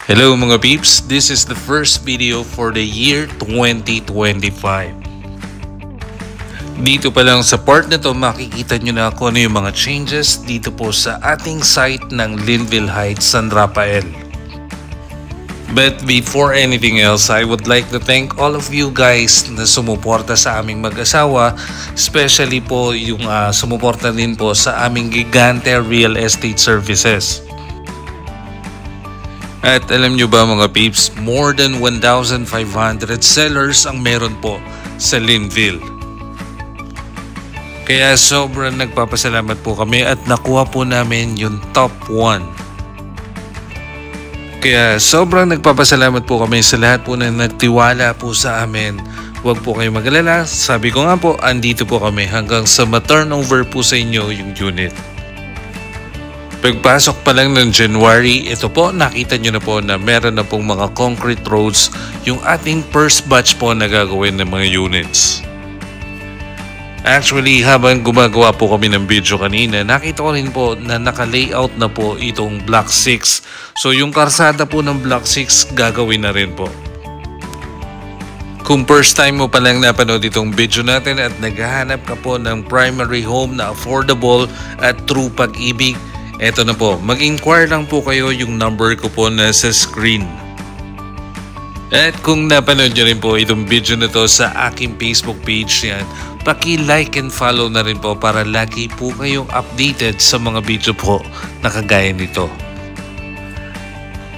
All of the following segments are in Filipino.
Hello mga peeps, this is the first video for the year 2025. Dito pa lang sa part na to makikita nyo na kung ano yung mga changes dito po sa ating site ng Linville Heights, San Rafael. But before anything else, I would like to thank all of you guys na sumuporta sa aming mag-asawa, especially po yung sumuporta din po sa aming Gigante Real Estate Services. At alam nyo ba mga peeps, more than 1,500 sellers ang meron po sa Linville. Kaya sobrang nagpapasalamat po kami at nakuha po namin yung top 1. Kaya sobrang nagpapasalamat po kami sa lahat po na nagtiwala po sa amin. Huwag po kayo mag-alala, sabi ko nga po, andito po kami hanggang sa ma-turnover po sa inyo yung unit. Pagpasok pa lang ng January, ito po nakita nyo na po na meron na pong mga concrete roads yung ating first batch po na gagawin ng mga units. Actually, habang gumagawa po kami ng video kanina, nakita ko rin po na naka-layout na po itong Block 6. So yung karsada po ng Block 6 gagawin na rin po. Kung first time mo pa lang napanood itong video natin at naghahanap ka po ng primary home na affordable at true pag-ibig, eto na po, mag-inquire lang po kayo, yung number ko po na sa screen. At kung napanood nyo rin po itong video na to sa aking Facebook page yan, paki-like and follow na rin po para lagi po kayong updated sa mga video po na kagaya nito.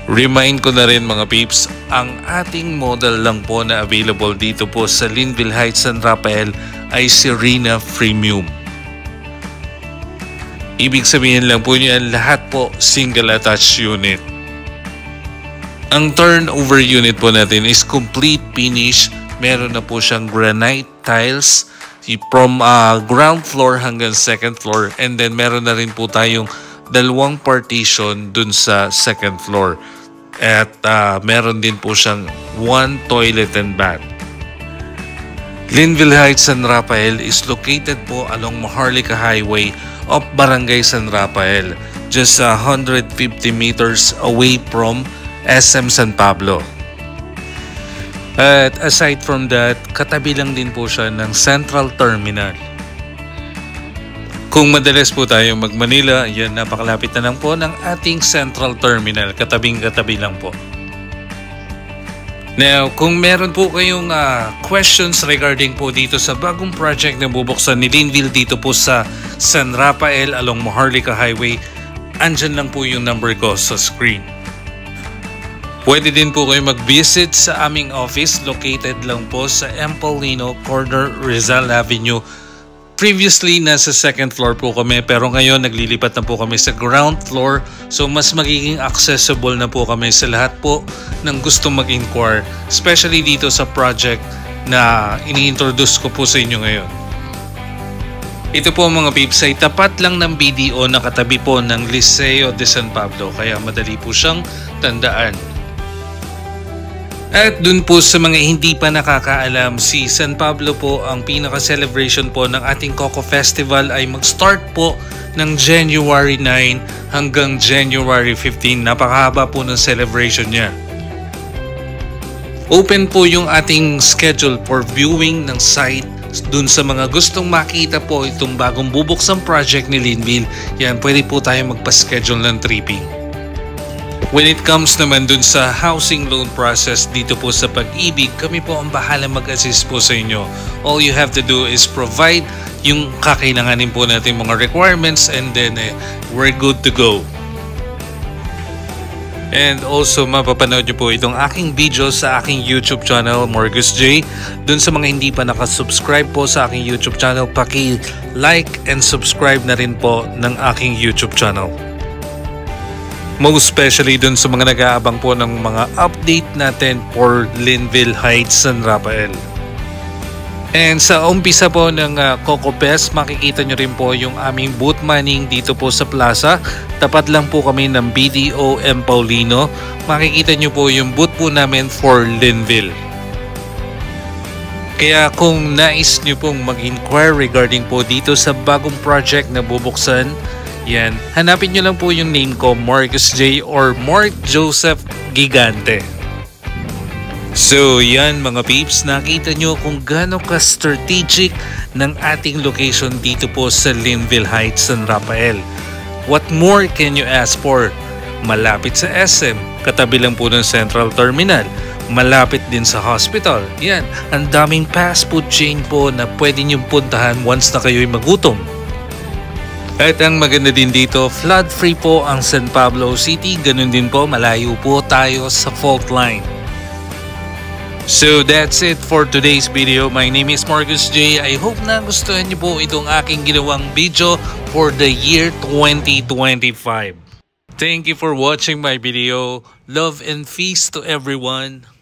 Remind ko na rin mga peeps, ang ating model lang po na available dito po sa Linville Heights, San Rafael ay Serena Premium. Ibig sabihin lang po niyan, lahat po single attached unit. Ang turnover unit po natin is complete finish. Meron na po siyang granite tiles from ground floor hanggang second floor. And then meron na rin po tayong dalawang partition dun sa second floor. At meron din po siyang one toilet and bath. Linville Heights, San Rafael is located po along Maharlika Highway of Barangay San Rafael, just 150 meters away from SM San Pablo. At aside from that, katabi lang din po siya ng Central Terminal. Kung madalas po tayo mag-Manila, yan, napakalapit na lang po ng ating Central Terminal, katabing-katabi lang po. Now, kung meron po kayong questions regarding po dito sa bagong project na bubuksan ni Linville dito po sa San Rafael along Maharlika Highway, andyan lang po yung number ko sa screen. Pwede din po kayo mag-visit sa aming office, located lang po sa M. Paulino, corner Rizal Avenue. Previously, nasa second floor po kami, pero ngayon naglilipat na po kami sa ground floor. So mas magiging accessible na po kami sa lahat po ng gustong mag-inquire, especially dito sa project na ini-introduce ko po sa inyo ngayon. Ito po mga peeps ay tapat lang ng BDO na katabi po ng Liceo de San Pablo, kaya madali po siyang tandaan. At dun po sa mga hindi pa nakakaalam, si San Pablo po, ang pinaka-celebration po ng ating Coco Festival ay mag-start po ng January 9 hanggang January 15. Napakahaba po ng celebration niya. Open po yung ating schedule for viewing ng site. Dun sa mga gustong makita po itong bagong bubuksang project ni Linville, yan, pwede po tayo magpa-schedule ng tripping. When it comes naman dun sa housing loan process dito po sa Pag-ibig, kami po ang bahala mag-assist po sa inyo. All you have to do is provide yung kakailanganin po natin mga requirements and then we're good to go. And also mapapanood nyo po itong aking video sa aking YouTube channel, Morgus J. Dun sa mga hindi pa nakasubscribe po sa aking YouTube channel, paki-like and subscribe na rin po ng aking YouTube channel. Most especially dun sa mga nag-aabang po ng mga update natin for Linville Heights, San Rafael. And sa umpisa po ng Coco Fest, makikita nyo rin po yung aming booth manning dito po sa plaza. Tapat lang po kami ng BDO M. Paulino. Makikita nyo po yung booth po namin for Linville. Kaya kung nais nyo pong mag-inquire regarding po dito sa bagong project na bubuksan, Yan, hanapin nyo lang po yung name ko, Marcus J or Mark Joseph Gigante. So yan mga peeps, nakita nyo kung gaano ka-strategic ng ating location dito po sa Linville Heights, San Rafael. What more can you ask for? Malapit sa SM, katabi lang po ng Central Terminal, malapit din sa hospital. Yan, ang daming fast food chain po na pwede nyo puntahan once na kayo'y magutom. At ang maganda din dito, flood free po ang San Pablo City, ganun din po malayo po tayo sa fault line. So that's it for today's video. My name is Marcus J. I hope na gustuhan niyo po itong aking ginawang video for the year 2025. Thank you for watching my video. Love and peace to everyone.